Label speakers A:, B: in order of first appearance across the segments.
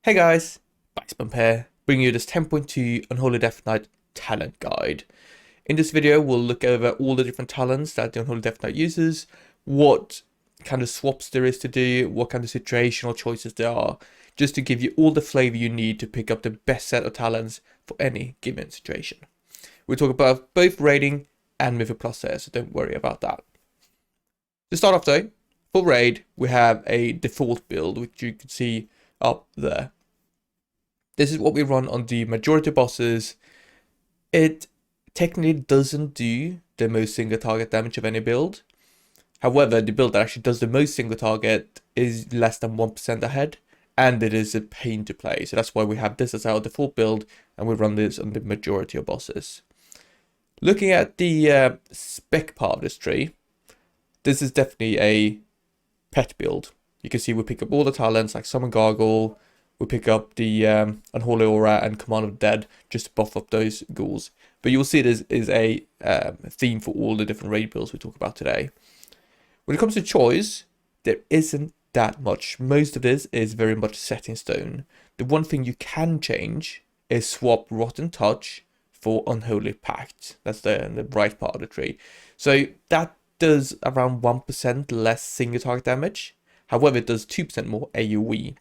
A: Hey guys, Bump here, bringing you this 10.2 Unholy Death Knight Talent Guide. In this video, we'll look over all the different talents that the Unholy Death Knight uses, what kind of swaps there is to do, what kind of situational choices there are, just to give you all the flavor you need to pick up the best set of talents for any given situation. We'll talk about both raiding and Mythic Plus here, so don't worry about that. To start off though, for raid, we have a default build, which you can see up there. This is what we run on the majority of bosses. It technically doesn't do the most single target damage of any build. However, the build that actually does the most single target is less than 1% ahead, and it is a pain to play. So that's why we have this as our default build, and we run this on the majority of bosses. Looking at the spec part of this tree, this is definitely a pet build. You can see we pick up all the talents like Summon Gargle, we pick up the Unholy Aura and Command of the Dead just to buff up those ghouls. But you'll see this is a theme for all the different raid builds we talk about today. When it comes to choice, there isn't that much. Most of this is very much set in stone. The one thing you can change is swap Rotten Touch for Unholy Pact. That's the right part of the tree. So that does around 1% less single target damage. However, it does 2% more AoE.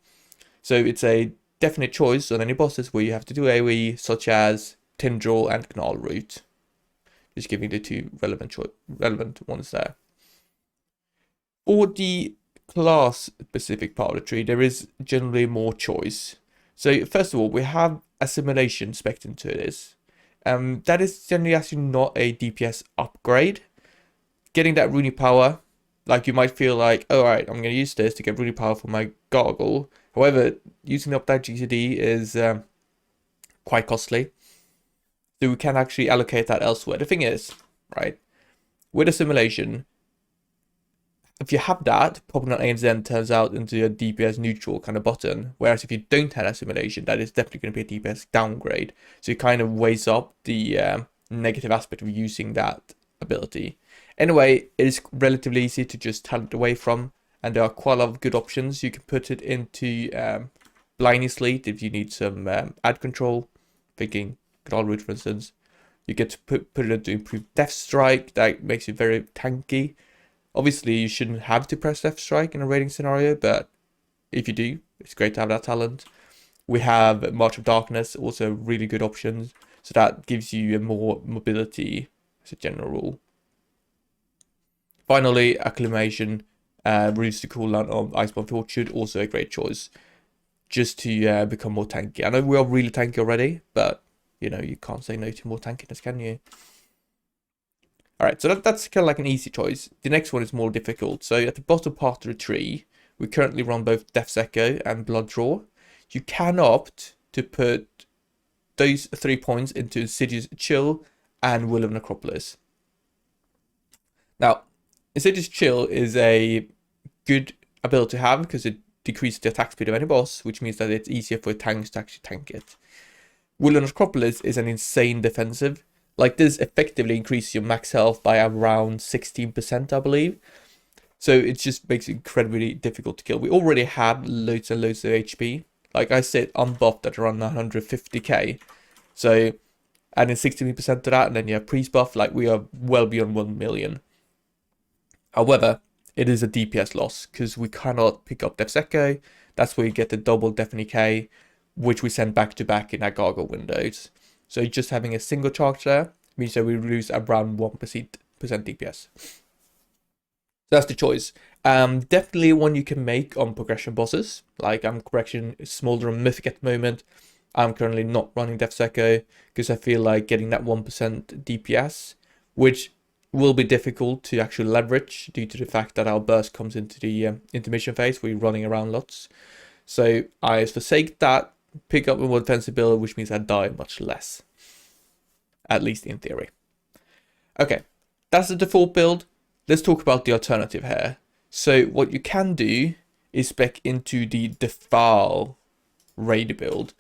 A: So it's a definite choice on any bosses where you have to do AoE, such as Tindral and Gnarl Root. Just giving the two relevant ones there. For the class specific part of the tree, there is generally more choice. So first of all, we have Assimilation spec'd into this. That is generally actually not a DPS upgrade. Getting that runic power, like you might feel like, oh, alright, I'm going to use this to get runic power for my Gargle. However, using up that GCD is quite costly. So we can actually allocate that elsewhere. The thing is, right, with Assimilation, if you have that, popping on ANZ turns out into a DPS neutral kind of button. Whereas if you don't have Assimilation, that is definitely going to be a DPS downgrade. So it kind of weighs up the negative aspect of using that ability. Anyway, it is relatively easy to just talent away from, and there are quite a lot of good options. You can put it into Blinding Sleet if you need some ad control, thinking Gnarl Root for instance. You get to put it into Improved Death Strike, that makes it very tanky. Obviously, you shouldn't have to press Death Strike in a raiding scenario, but if you do, it's great to have that talent. We have March of Darkness, also really good options, so that gives you more mobility as a general rule. Finally, Acclimation reduces the cooldown of Iceborne Fortitude, also a great choice, just to become more tanky. I know we are really tanky already, but you know, you can't say no to more tankiness, can you? Alright, so that's kind of like an easy choice. The next one is more difficult. So at the bottom part of the tree, we currently run both Death's Echo and Blood Draw. You can opt to put those 3 points into Insidious Chill and Will of Necropolis. Now, Insidious Chill is a good ability to have because it decreases the attack speed of any boss, which means that it's easier for tanks to actually tank it. Will of Necropolis is an insane defensive. Like, this effectively increases your max health by around 16%, I believe. So it just makes it incredibly difficult to kill. We already have loads and loads of HP. Like I said, unbuffed at around 950k. So adding 16% to that, and then you have priest buff, like we are well beyond 1 million. However, it is a DPS loss because we cannot pick up Death's Echo. That's where you get the double Deathly K, which we send back to back in our Gargle windows. So just having a single charge there means that we lose around 1% DPS. So that's the choice. Definitely one you can make on progression bosses. Like I'm correction Smolder and Mythic at the moment. I'm currently not running Death's Echo because I feel like getting that 1% DPS, which will be difficult to actually leverage due to the fact that our burst comes into the intermission phase where you're running around lots. So I forsake that, pick up a more defensive build, which means I die much less. At least in theory. Okay, that's the default build. Let's talk about the alternative here. So what you can do is spec into the Defile raid build.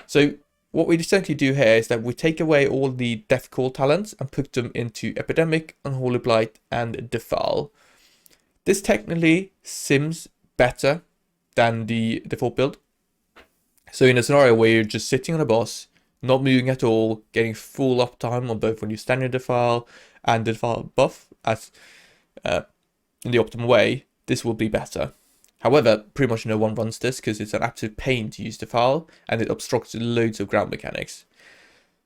A: So what we essentially do here is that we take away all the Death Call talents and put them into Epidemic, Unholy Blight, and Defile. This technically sims better than the default build. So in a scenario where you're just sitting on a boss, not moving at all, getting full uptime on both when you stand in Defile and the Defile buff as in the optimal way, this will be better. However, pretty much no one runs this because it's an absolute pain to use Defile and it obstructs loads of ground mechanics.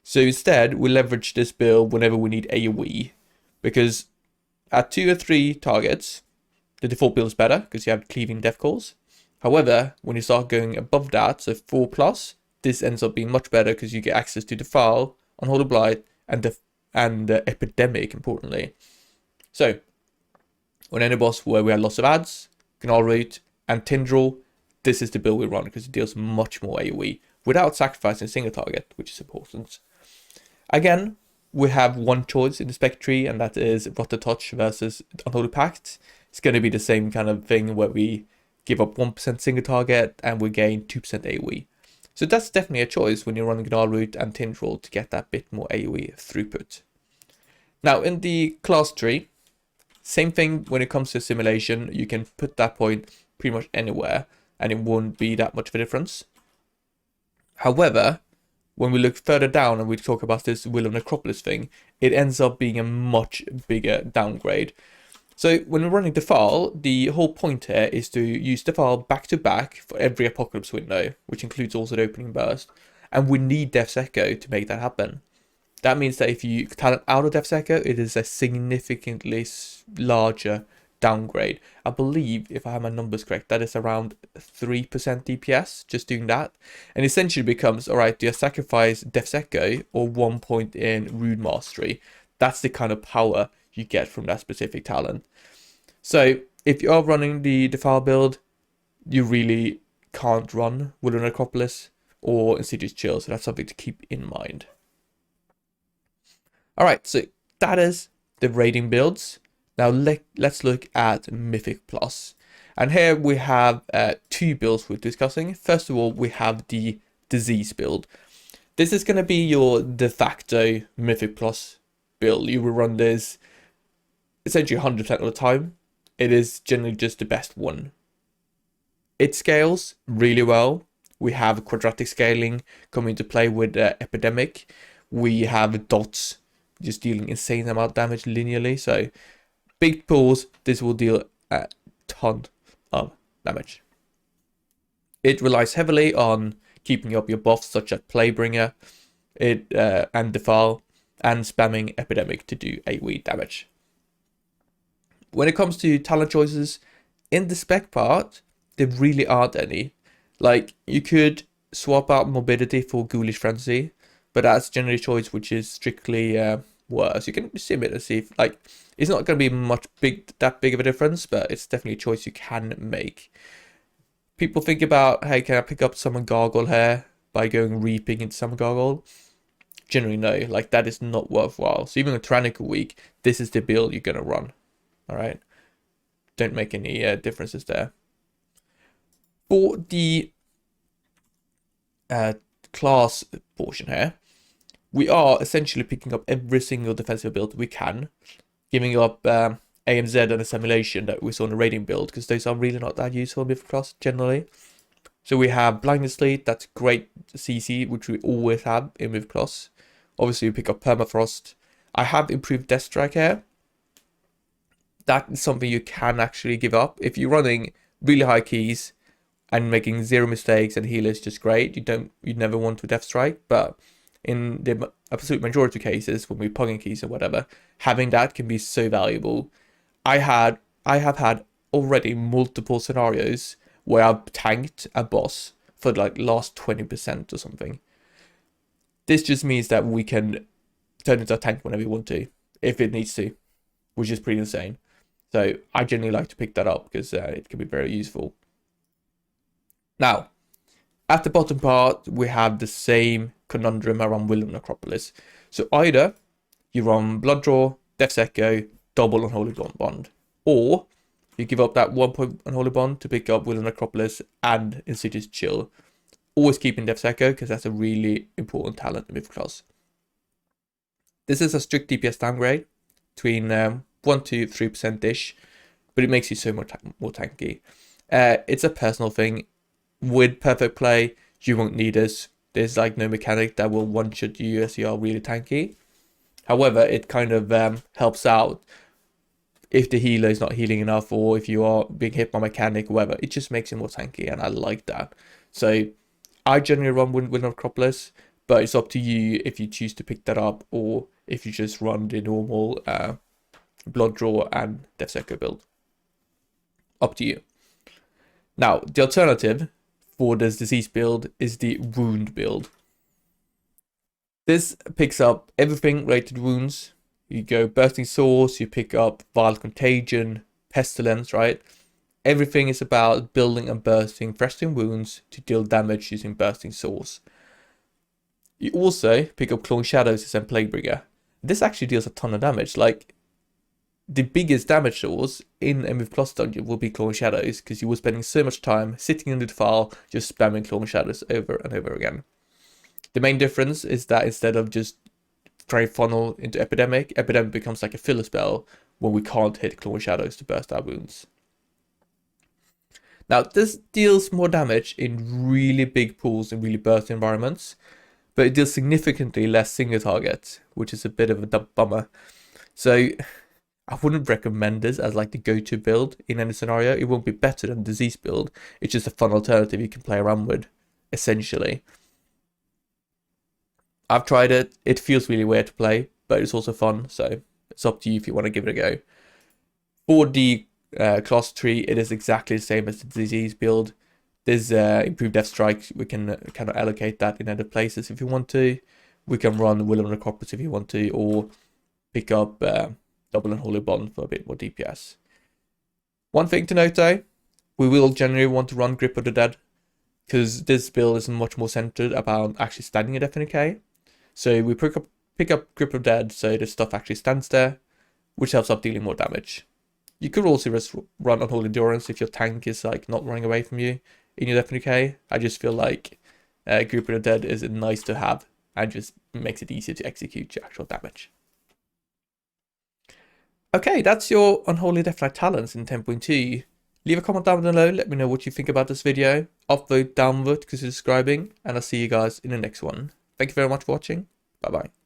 A: So instead, we leverage this build whenever we need AoE, because at 2 or 3 targets, the default build is better because you have cleaving death calls. However, when you start going above that, so 4 plus, this ends up being much better because you get access to Defile, Unholy Blight, and Epidemic, importantly. So, on any boss where we have lots of ads, Gnarl Root, and Tindril, this is the build we run because it deals much more AoE without sacrificing a single target, which is important. Again, we have one choice in the spec tree, and that is Rotter Touch versus Unholy Pact. It's going to be the same kind of thing where we give up 1% single target and we gain 2% AoE. So that's definitely a choice when you're running Gnarl Root and Tindril to get that bit more AoE throughput. Now, in the class tree, same thing when it comes to simulation. You can put that point pretty much anywhere and it won't be that much of a difference. However, when we look further down and we talk about this Will of Necropolis thing, it ends up being a much bigger downgrade. So when we're running Defile, the whole point here is to use Defile back to back for every Apocalypse window, which includes also the opening burst. And we need Death's Echo to make that happen. That means that if you talent out of Death's Echo, it is a significantly larger downgrade. I believe, if I have my numbers correct, that is around 3% DPS, just doing that. And essentially becomes, alright, do I sacrifice Death's Echo or 1 point in Rune Mastery? That's the kind of power you get from that specific talent. So if you are running the Defile build, you really can't run Will of Necropolis or Insidious Chill, so that's something to keep in mind. Alright, so that is the raiding builds. Now let's look at Mythic Plus. And here we have 2 builds we're discussing. First of all, we have the Disease build. This is going to be your de facto Mythic Plus build. You will run this essentially 100% of the time. It is generally just the best one. It scales really well. We have quadratic scaling coming into play with Epidemic. We have dots just dealing insane amount of damage linearly. So big pulls, this will deal a ton of damage. It relies heavily on keeping up your buffs such as Playbringer and Defile, and spamming Epidemic to do AoE damage. When it comes to talent choices, in the spec part, there really aren't any. Like, you could swap out Morbidity for Ghoulish Frenzy, but that's generally a choice which is strictly worse. You can sim it and see if, like, it's not going to be that big of a difference, but it's definitely a choice you can make. People think about, hey, can I pick up Summon Gargoyle here by going Reaping into Summon Gargoyle? Generally no, like that is not worthwhile. So even a Tyrannical week, this is the build you're going to run. Alright, don't make any differences there. For the class portion here, we are essentially picking up every single defensive build we can, giving up AMZ and Assimilation that we saw in the raiding build, because those are really not that useful in Mythic Plus generally. So we have Blindness Lead, that's great CC, which we always have in Mythic Plus. Obviously we pick up Permafrost. I have improved Death Strike here. That is something you can actually give up. If you're running really high keys and making 0 mistakes and heal is just great, you never want to Death Strike, but in the absolute majority of cases, when we're pugging keys or whatever, having that can be so valuable. I have had already multiple scenarios where I've tanked a boss for like last 20% or something. This just means that we can turn into a tank whenever we want to, if it needs to, which is pretty insane. So I generally like to pick that up because it can be very useful. Now, at the bottom part, we have the same conundrum around Will of Necropolis. So either you run Blood Draw, Death's Echo, double Unholy Bond, or you give up that 1 point Unholy Bond to pick up Will of Necropolis and Insidious Chill. always keep in Defile because that's a really important talent in Mythic class. This is a strict DPS downgrade between 1 to 3% ish, but it makes you so much more tanky. It's a personal thing. With perfect play, you won't need this. There's like no mechanic that will one-shot you as you are really tanky. However, it kind of helps out if the healer is not healing enough, or if you are being hit by mechanic, whatever. It just makes you more tanky, and I like that. So I generally run with Necropolis, but it's up to you if you choose to pick that up, or if you just run the normal Blood Draw and Defile build. Up to you. Now, the alternative for this disease build is the wound build. This picks up everything related to wounds. You go Bursting Sores, you pick up Viral Contagion, Pestilence, right? Everything is about building and bursting Festering Wounds to deal damage using Bursting Sores. You also pick up Clone Shadows as a Plaguebringer. This actually deals a ton of damage. Like, the biggest damage source in a Myth Plus dungeon will be Clone Shadows, because you were spending so much time sitting in the Defile just spamming Clone Shadows over and over again. The main difference is that instead of just trying to funnel into Epidemic, Epidemic becomes like a filler spell when we can't hit Clone Shadows to burst our wounds. Now, this deals more damage in really big pools and really burst environments, but it deals significantly less single target, which is a bit of a bummer. So I wouldn't recommend this as like the go-to build in any scenario. It won't be better than disease build. It's just a fun alternative you can play around with, essentially. I've tried it. It feels really weird to play, but it's also fun. So it's up to you if you want to give it a go. For the class tree, it is exactly the same as the disease build. There's improved death strike. We can kind of allocate that in other places if you want to. We can run Will of Necropolis if you want to, or pick up Double Unholy Bond for a bit more DPS. One thing to note though, we will generally want to run Grip of the Dead, because this build is much more centered about actually standing at FNK. So we pick up Grip of Dead so the stuff actually stands there, which helps up dealing more damage. You could also just run Unholy Endurance if your tank is like not running away from you in your FNK. I just feel like Grip of the Dead is nice to have and just makes it easier to execute your actual damage. Okay, that's your Unholy Death Knight talents in 10.2. Leave a comment down below, let me know what you think about this video. Upvote, downvote, consider subscribing, and I'll see you guys in the next one. Thank you very much for watching. Bye bye.